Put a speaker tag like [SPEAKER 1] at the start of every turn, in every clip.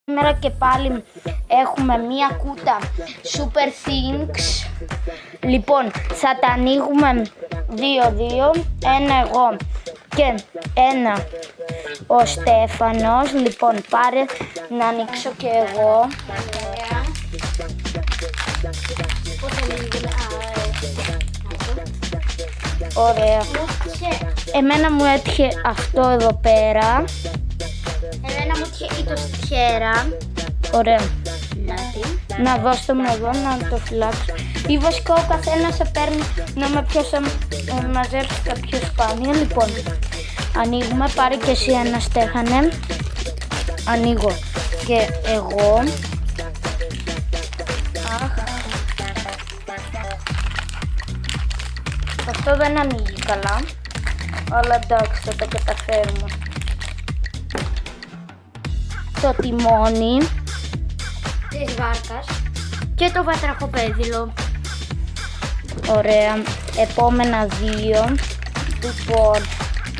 [SPEAKER 1] Σήμερα και πάλι έχουμε μία κούτα Super Things. Λοιπόν, θα τα ανοίγουμε 2-2, ένα εγώ και ένα ο Στέφανος. Λοιπόν, πάρε να ανοίξω και εγώ. Ωραία. Εμένα μου έτυχε αυτό εδώ πέρα.
[SPEAKER 2] Εμένα μου έτυχε ή το στιέρα.
[SPEAKER 1] Ωραία.
[SPEAKER 2] Δηλαδή.
[SPEAKER 1] Να δώσω μου εδώ να το φυλάξω. Ή βασικά ο καθένας θα παίρνει να με ποιος θα μαζέψει τα πιο σπάνια. Λοιπόν, ανοίγουμε. Πάρε και εσύ ένα, Στέφανε. Ανοίγω και εγώ. Αυτό δεν ανοίγει καλά, αλλά εντάξει, θα τα καταφέρουμε. Το τιμόνι
[SPEAKER 2] Της βάρκας και το βατραχοπέδιλο.
[SPEAKER 1] Ωραία. Επόμενα δύο. Λοιπόν,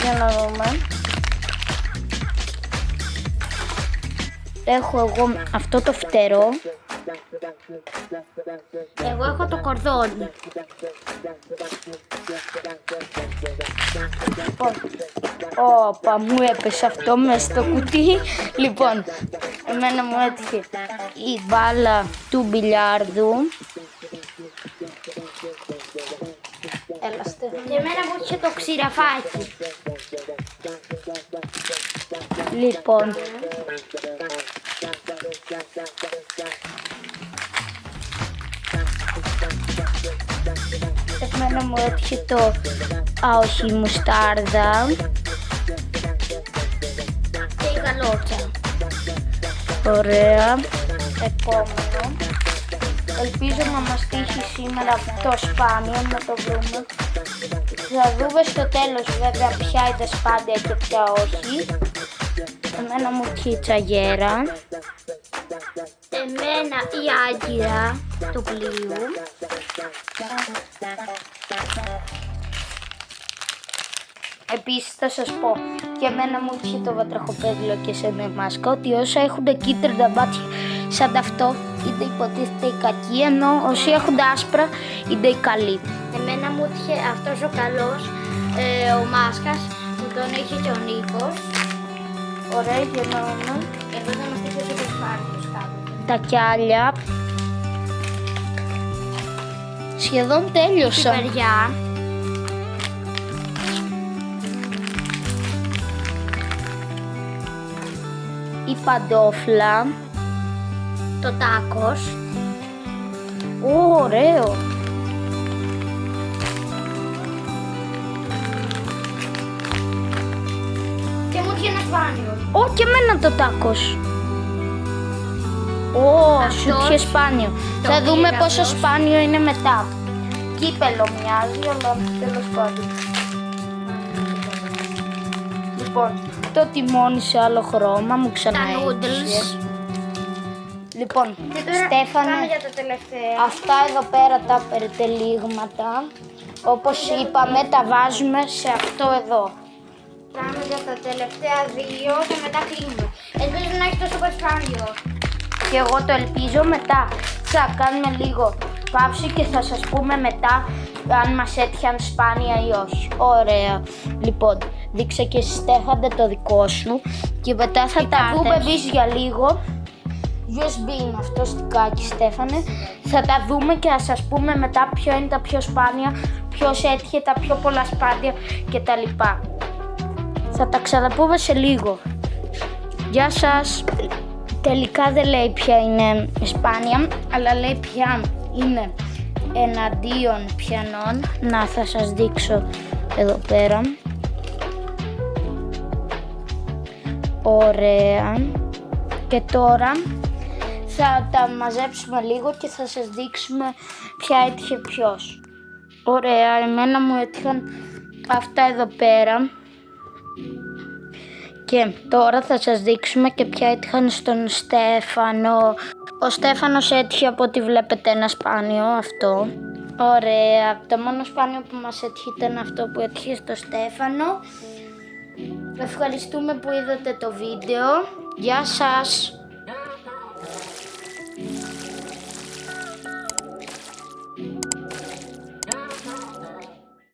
[SPEAKER 1] για να δούμε. Έχω εγώ αυτό το φτερό.
[SPEAKER 2] Εγώ έχω το κορδόνι.
[SPEAKER 1] Λοιπόν, όπα, μου έπεσε αυτό μες στο κουτί. Λοιπόν, εμένα μου έτυχε η μπάλα του μπιλιάρδου. Έλα, Στέφανη.
[SPEAKER 2] Και εμένα μου έτυχε το ξηραφάκι.
[SPEAKER 1] Λοιπόν, εμένα μου έτυχε το, όχι, η μουστάρδα.
[SPEAKER 2] Και η γαλότσα.
[SPEAKER 1] Ωραία. Επόμενο. Ελπίζω να μας τύχει σήμερα το σπάνιο, να το βρούμε. Θα δούμε στο τέλος βέβαια ποια είναι σπάντια και ποια όχι. Εμένα μου έτυχε η τσαγέρα.
[SPEAKER 2] Εμένα η άγκυρα του πλοίου.
[SPEAKER 1] Επίσης θα σας πω, και εμένα μου έτυχε το βατραχοπέδιλο και σε μια μάσκα, ότι όσα έχουν κίτρινα μάτια σαν αυτό είτε υποτίθεται οι κακοί, ενώ όσοι έχουν άσπρα είναι οι καλοί.
[SPEAKER 2] Εμένα μου έτυχε αυτός ο καλός, ο Μάσκας, που τον είχε και ο Νίκος.
[SPEAKER 1] Ωραία, για να δούμε.
[SPEAKER 2] Εδώ θα μας τύχει ο Σπάρτος κάτω.
[SPEAKER 1] Τα κιάλια. Σχεδόν τέλειωσα.
[SPEAKER 2] Πιπεριά.
[SPEAKER 1] Η παντόφλα.
[SPEAKER 2] Το τάκος.
[SPEAKER 1] Ωραίο.
[SPEAKER 2] Και μου έτυχε ένα σπάνιο.
[SPEAKER 1] Ω, και εμένα το τάκος. Σου
[SPEAKER 2] Αυτός
[SPEAKER 1] είχε σπάνιο.
[SPEAKER 2] το
[SPEAKER 1] Θα δούμε
[SPEAKER 2] πήρα
[SPEAKER 1] πόσο
[SPEAKER 2] αυτός.
[SPEAKER 1] σπάνιο είναι μετά. Κύπελο μοιάζει, αλλά τέλος πάντων. Λοιπόν, το τιμόνι σε άλλο χρώμα μου
[SPEAKER 2] Τα
[SPEAKER 1] ξαναέτυχε.
[SPEAKER 2] noodles.
[SPEAKER 1] Λοιπόν,
[SPEAKER 2] Και τώρα
[SPEAKER 1] Στέφανε,
[SPEAKER 2] πάμε για τα τελευταία.
[SPEAKER 1] αυτά εδώ πέρα τα περιτελίγματα, όπως είπαμε, τα βάζουμε σε αυτό εδώ.
[SPEAKER 2] Πάμε για τα τελευταία δύο και μετά κλείνουμε. Ελπίζω να έχει το super σπάνιο.
[SPEAKER 1] Και εγώ το ελπίζω. Μετά θα κάνουμε λίγο παύση και θα σας πούμε μετά αν μας έτυχαν σπάνια ή όχι. Ωραία. Λοιπόν, δείξε και εσύ, Στέφανε, το δικό σου. Και μετά θα τα
[SPEAKER 2] κάρτες.
[SPEAKER 1] δούμε εμείς για λίγο. USB είναι αυτό στικάκι, Στέφανε. Θα τα δούμε και θα σας πούμε μετά ποιο είναι τα πιο σπάνια, ποιος έτυχε τα πιο πολλά σπάνια κτλ. Θα τα ξαναπούμε σε λίγο. Γεια σας. Τελικά δεν λέει ποια είναι σπάνια, αλλά λέει ποια είναι εναντίον πιανών. Να, θα σας δείξω εδώ πέρα. Ωραία. Και τώρα θα τα μαζέψουμε λίγο και θα σας δείξουμε ποια έτυχε ποιος. Ωραία, εμένα μου έτυχαν αυτά εδώ πέρα. Και τώρα θα σας δείξουμε και ποια έτυχαν στον Στέφανο. Ο Στέφανος έτυχε από ό,τι βλέπετε ένα σπάνιο, αυτό. Ωραία, το μόνο σπάνιο που μας έτυχε ήταν αυτό που έτυχε στο Στέφανο. Ευχαριστούμε που είδατε το βίντεο. Γεια σας! Bye.